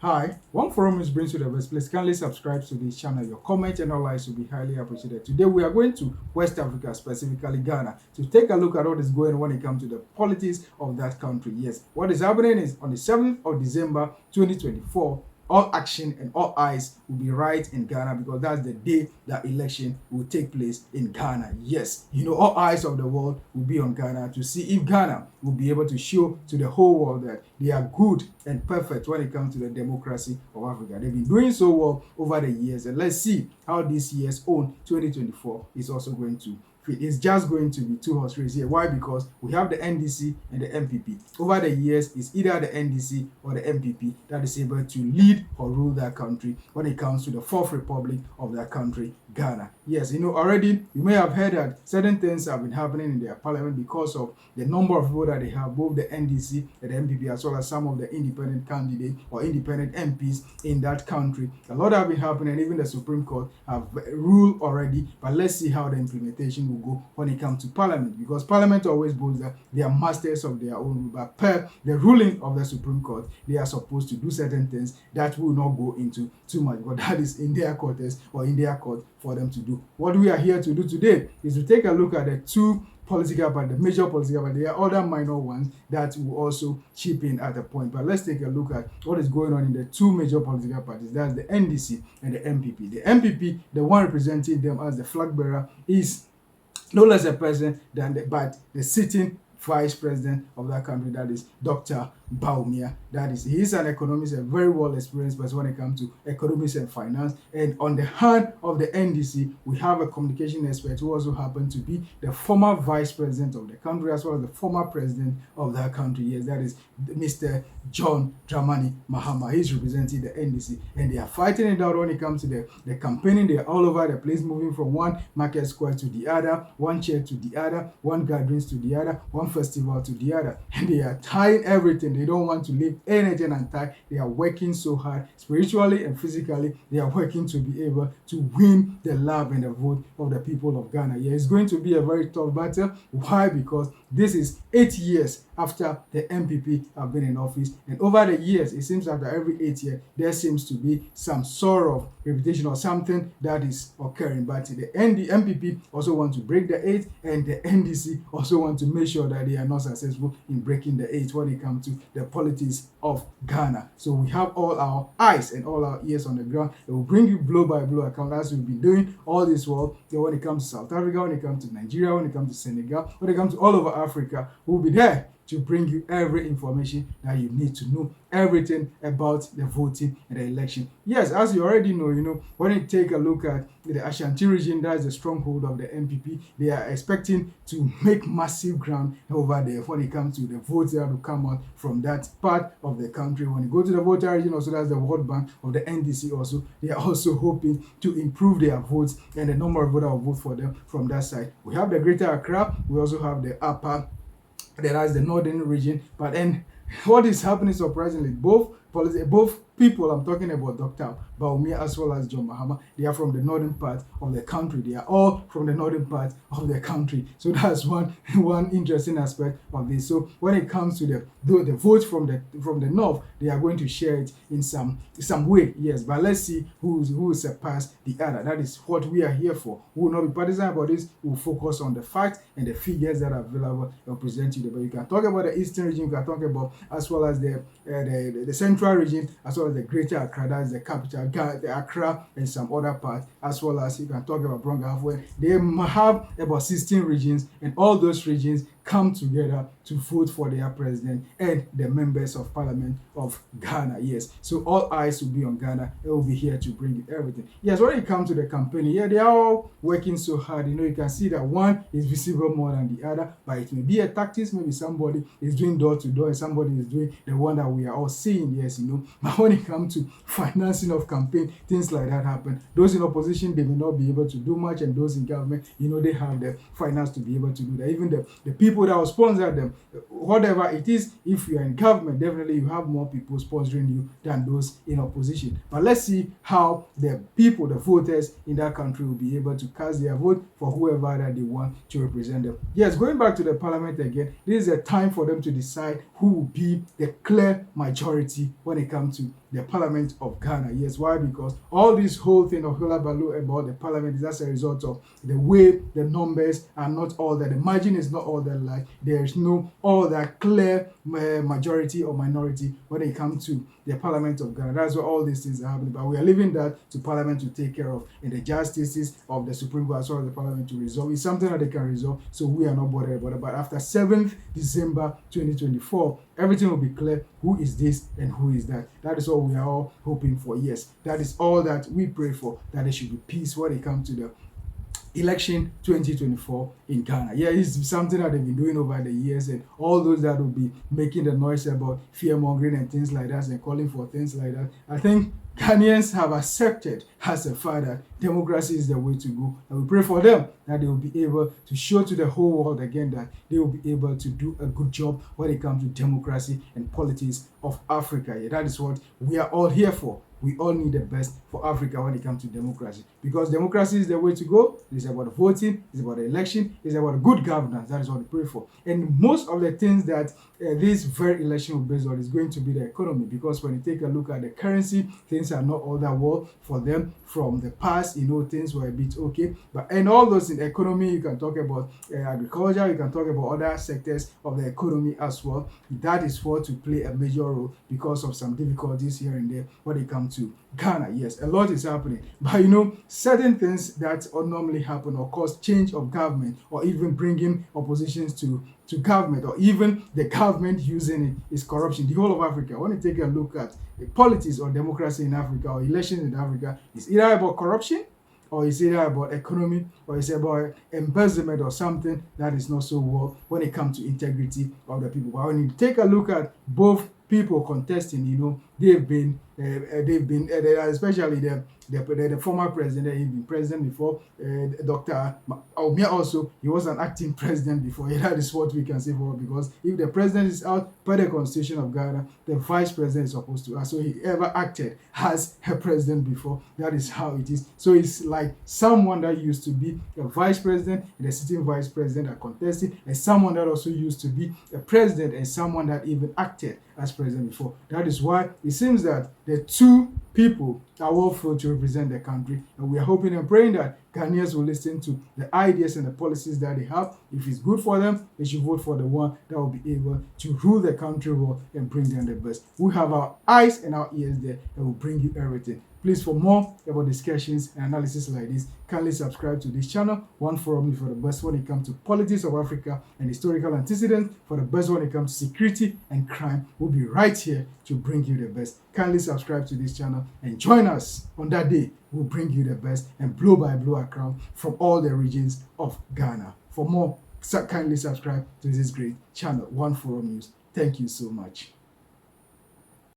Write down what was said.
Hi, one forum is brings you the best. Please kindly subscribe to this channel. Your comment and all likes will be highly appreciated. Today we are going to West Africa, specifically Ghana, to take a look at what is going on when it comes to the politics of that country. Yes, what is happening is on the 7th of December 2024, all action and all eyes will be right in Ghana because that's the day that election will take place in Ghana. Yes, all eyes of the world will be on Ghana to see if Ghana will be able to show to the whole world that they are good and perfect when it comes to the democracy of Africa. They've been doing so well over the years, and let's see how this year's own 2024 is also going to. It's just going to be two horse race here. Why? Because we have the NDC and the NPP. Over the years, it's either the NDC or the NPP that is able to lead or rule that country when it comes to the fourth republic of that country, Ghana. Yes, already you may have heard that certain things have been happening in their parliament because of the number of people that they have, both the NDC and the NPP, as well as some of the independent candidates or independent MPs in that country. A lot have been happening, and even the Supreme Court have ruled already, but let's see how the implementation will go when it comes to parliament, because parliament always boasts that they are masters of their own, but per the ruling of the Supreme Court, they are supposed to do certain things that will not go into too much, but that is in their quarters or in their court for them to do. What we are here to do today is to take a look at the two political parties, the major political parties. There are other minor ones that will also chip in at a point. But let's take a look at what is going on in the two major political parties. That's the NDC and the NPP. The NPP, the one representing them as the flag bearer, is no less a person than the sitting vice president of that country, that is Dr. Baumia. That is, he is an economist, a very well experienced person when it comes to economics and finance. And on the hand of the NDC, we have a communication expert who also happened to be the former vice president of the country, as well as the former president of that country. Yes, that is Mr. John Dramani Mahama. He's representing the NDC, and they are fighting it out when it comes to the campaigning. They are all over the place, moving from one market square to the other, one chair to the other, one gatherings to the other, one festival to the other, and they are tying everything. They don't want to leave anything untied. They are working so hard, spiritually and physically. They are working to be able to win the love and the vote of the people of Ghana. Yeah, it's going to be a very tough battle. Why? Because this is 8 years after the NPP have been in office, and over the years, it seems after every 8 years, there seems to be some sort of reputation or something that is occurring. But the NPP also want to break the 8, and the NDC also want to make sure that they are not successful in breaking the 8 when it comes to the politics of Ghana. So we have all our eyes and all our ears on the ground. It will bring you blow by blow account as we've been doing all this while. When it comes to South Africa, when it comes to Nigeria, when it comes to Senegal, when it comes to all over Africa, we'll be there to bring you every information that you need to know, everything about the voting and the election. Yes, as you already know, when you take a look at the Ashanti region, that is the stronghold of the NPP. They are expecting to make massive ground over there when it comes to the votes that will come out from that part of the country. When you go to the voter region, also that's the World Bank of the NDC also, they are also hoping to improve their votes and the number of voters will vote for them from that side. We have the Greater Accra, we also have the upper, that is the northern region. But then what is happening surprisingly, both people, I'm talking about Dr. Baumia as well as John Mahama, they are from the northern part of the country. They are all from the northern part of the country. So that's one interesting aspect of this. So when it comes to the votes from the north, they are going to share it in some way, yes. But let's see who will surpass the other. That is what we are here for. We will not be partisan about this. We will focus on the facts and the figures that are available and present you. But you can talk about the eastern region, you can talk about as well as the central region, as well as the Greater Accra, that is the capital, the Accra, and some other parts, as well as you can talk about Bronga, where they have about 16 regions, and all those regions come together to vote for their president and the members of parliament of Ghana. Yes, so all eyes will be on Ghana. They will be here to bring it everything. Yes, when it comes to the campaigning, yeah, they are all working so hard. You can see that one is visible more than the other, but it may be a tactics. Maybe somebody is doing door to door and somebody is doing the one that we are all seeing. Yes, but when it comes to financing of campaign, things like that happen. Those in opposition, they may not be able to do much, and those in government, they have the finance to be able to do that. Even the people that will sponsor them, whatever it is, if you are in government, definitely you have more people sponsoring you than those in opposition. But let's see how the people, the voters in that country, will be able to cast their vote for whoever that they want to represent them. Yes, going back to the parliament again, this is a time for them to decide who will be the clear majority when it comes to the Parliament of Ghana. Yes, why? Because all this whole thing of hullabaloo about the Parliament is as a result of the way the numbers are not all that, the margin is not all that like, there is no all that clear majority or minority when it comes to the Parliament of Ghana. That's why all these things are happening. But we are leaving that to Parliament to take care of, and the justices of the Supreme Court as well as the Parliament to resolve. It's something that they can resolve, so we are not bothered about it. But after 7th December 2024, everything will be clear. Who is this and who is that? That is what we are all hoping for. Yes, that is all that we pray for, that there should be peace when it comes to the election 2024 in Ghana. Yeah, it's something that they've been doing over the years, and all those that will be making the noise about fear mongering and things like that and calling for things like that, I think Ghanaians have accepted as a fact that democracy is the way to go, and we pray for them that they will be able to show to the whole world again that they will be able to do a good job when it comes to democracy and politics of Africa. Yeah, that is what we are all here for. We all need the best for Africa when it comes to democracy, because democracy is the way to go. It's about voting, it's about the election, it's about good governance. That is what we pray for. And most of the things that this very election will base on is going to be the economy, because when you take a look at the currency, things are not all that well for them from the past. Things were a bit okay, but and all those in economy, you can talk about agriculture, you can talk about other sectors of the economy as well. That is what to play a major role because of some difficulties here and there when it comes to Ghana. Yes, a lot is happening, but certain things that normally happen or cause change of government, or even bringing oppositions to government, or even the government using it, is corruption. The whole of Africa, when you take a look at the politics or democracy in Africa or elections in Africa, it's either about corruption, or it's either about economy, or it's about embezzlement or something that is not so well when it comes to integrity of the people. But when you take a look at both people contesting, they've been especially the former president. He's been president before. Dr. Omia also, he was an acting president before. Yeah, that is what we can say for, because if the president is out per the constitution of Ghana, the vice president is supposed to act. So he ever acted as a president before. That is how it is. So it's like someone that used to be a vice president and a sitting vice president are contesting, and someone that also used to be a president and someone that even acted as president before. That is why it seems that the two people are well filled to represent the country, and we are hoping and praying that Ghanaians will listen to the ideas and the policies that they have. If it's good for them, they should vote for the one that will be able to rule the country well and bring them the best. We have our eyes and our ears there, and will bring you everything. Please, for more about discussions and analysis like this, kindly subscribe to this channel. One Forum for the best when it comes to politics of Africa and historical antecedents. For the best when it comes to security and crime, we'll be right here to bring you the best. Kindly subscribe to this channel and join us on that day. We'll bring you the best and blow by blow a crown from all the regions of Ghana. For more, kindly subscribe to this great channel, One Forum News. Thank you so much.